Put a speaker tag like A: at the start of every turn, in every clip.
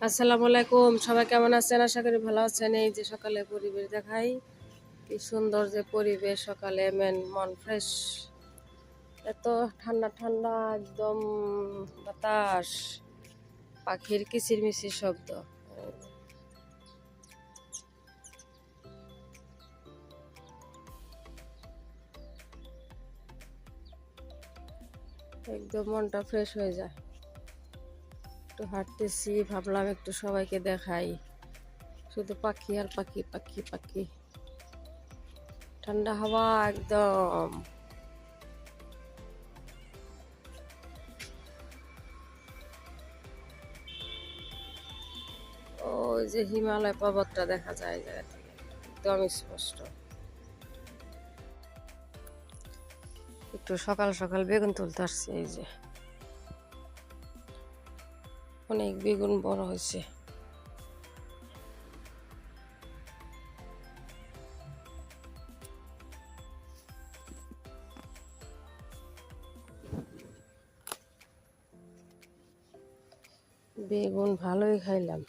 A: আসসালামু আলাইকুম, সবাই কেমন আছেন? আশা করি ভালো আছেন। এই যে সকালে পরিবেশ দেখাই, কি সুন্দর যে পরিবেশ, সকালে মন ফ্রেশ, এত ঠান্ডা ঠান্ডা একদম বাতাস, পাখির কিচিরমিচির শব্দ, একদম মনটা ফ্রেশ হয়ে যায়। একটু হাঁটতেছি, ভাবলাম একটু সবাইকে দেখাই, শুধু পাখি আর পাখি পাখি পাখি, ঠান্ডা হাওয়া একদম। ওই যে হিমালয় পর্বতটা দেখা যায় এই জায়গা থেকে, একদম স্পষ্ট। একটু সকাল সকাল বেগুন তুলতে আসছি, এই যে অনেক বেগুন বড় হয়েছে। বেগুন ভালোই খাইলাম।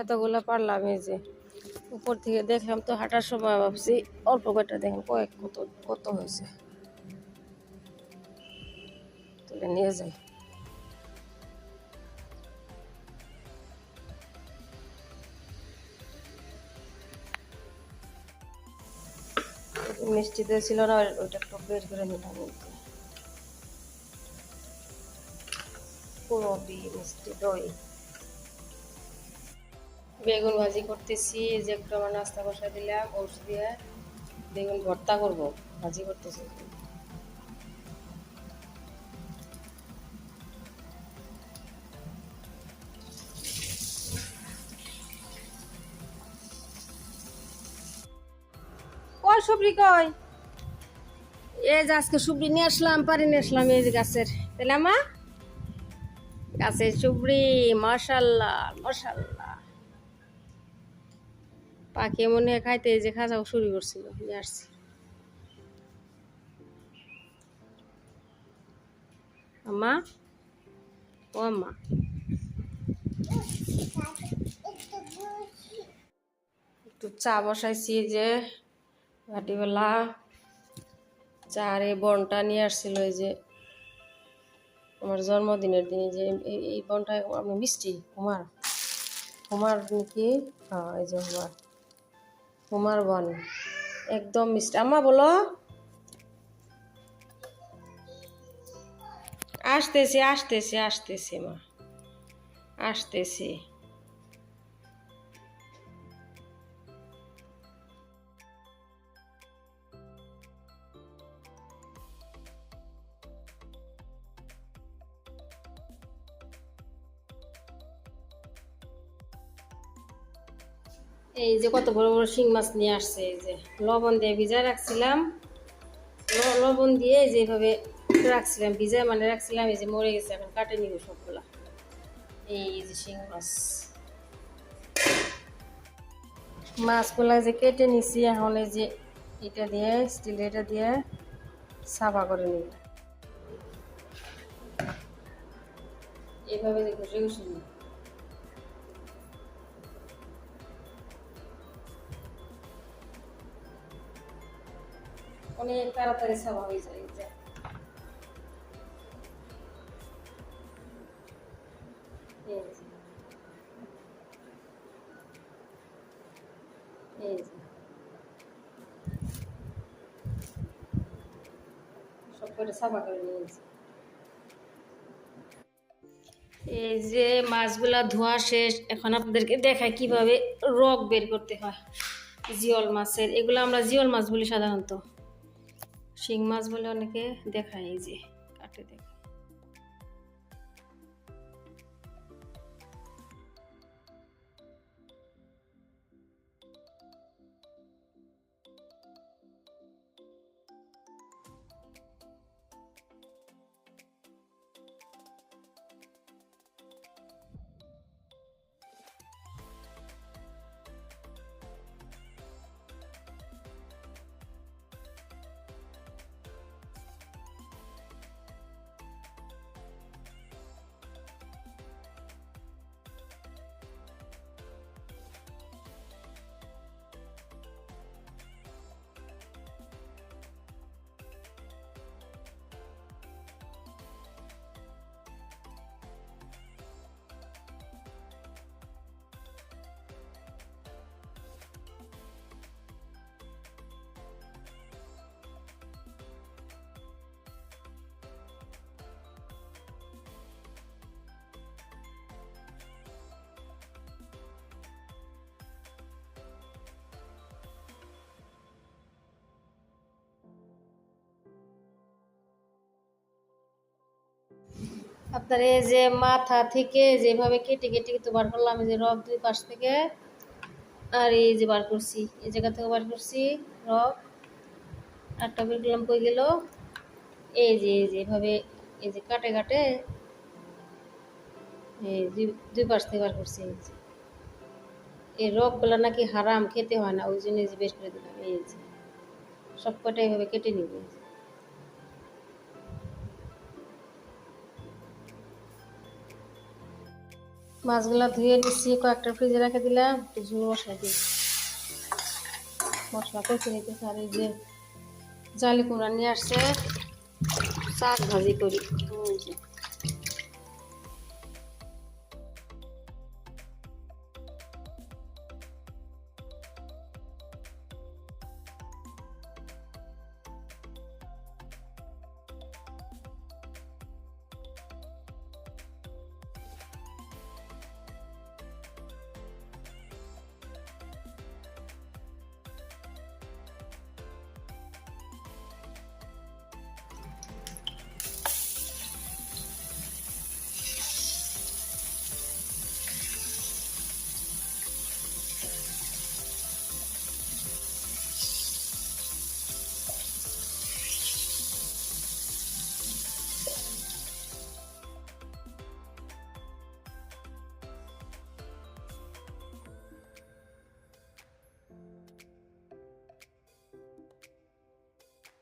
A: এতগুলো পারলাম, এই যে উপর থেকে দেখলাম তো হাঁটার সময়, ভাবছি অল্প কয়টা, দেখেন কয়েক কত কত হয়েছে, তুলে নিয়ে যাই। মিষ্টি দিয়ে ছিল না, ওইটা একটু বের করে নিলাম। পুরো মিষ্টি দই, বেগুন ভাজি করতেছি। এই যে একটু আমার নাস্তা বসা দিলাম, ওটস দিয়ে বেগুন ভর্তা করব, ভাজি করতেছি। কই সবরি কই? এই যে আজকে সবরি নিয়ে আসলাম, পারি নিয়ে আসলাম, এই যে গাছের। তাহলে আমা গাছের সবরি, মাশাল্লাহ মাশাল্লাহ। পাখি মনে হয় খাইতে, এই যে খাঁচাও শুরু করছিল, নিয়ে আসছি। আম্মা, ও আম্মা, একটু চা বসাইছি, যে রাত্রিবেলা চা আর এই বনটা নিয়ে আসছিল, এই যে আমার জন্মদিনের দিনে, যে এই বনটা আমি মিষ্টি হুমার, হুমার নাকি? হ্যাঁ, এই যে হুমার, হুমার বন একদম মিষ্টি। আম্মা বলো, আসতেছি আসতেছি আসতেছি মা, আসতেছি। এই যে কত বড় বড় শিং মাছ নিয়ে আসছে, এই যে লবণ দিয়ে ভিজায় রাখছিলাম, লবণ দিয়ে যেভাবে রাখছিলাম, ভিজায় মানে রাখছিলাম, এই যে মরে গেছে, এখন কাটে নিব সবগুলা। এই যে শিং মাছ, মাছগুলা যে কেটে নিছি, এখন এই যে এটা দিয়ে, স্টিল এটা দিয়ে সাফা করে নিব, এইভাবে যে ঘষে ঘষে নিব। অনেক তাড়াতাড়ি সাফা হয়ে যায়। এই যে এই যে এই যে সব করে সাফা করে নিয়েছি। এই যে মাছগুলা ধোয়া শেষ, এখন আপনাদেরকে দেখায় কিভাবে রক বের করতে হয় জিওল মাছের। এগুলো আমরা জিওল মাছ বলি সাধারণত, শিং মাছ বলে অনেকে দেখায়। এই যে কাটে দেখায়, আপনার এই যে মাথা থেকে যেভাবে কেটে কেটে কিন্তু বার করলাম, এই যে রক দুই পাশ থেকে, আর এই যে বার করছি এই জায়গা থেকে বার করছি রক, একটা বের করলাম, কই গেল, এই যে এভাবে এই যে কাটে কাটে এই দুই পাশ থেকে বার করছি। এই রকগুলো নাকি হারাম, খেতে হয় না, ওই জন্য এই যে বের করে দিলাম। এই যে সব কটা এইভাবে কেটে নিব। মাছগুলা ধুয়ে নিচ্ছি, কয়েকটা ফ্রিজে রেখে দিলাম, একটু ঝোল বসাই দিই, মশলা কষে নিতেছে। আর এই যে জালি কুমড়া নিয়ে আসছে, শাক ভাজি করি।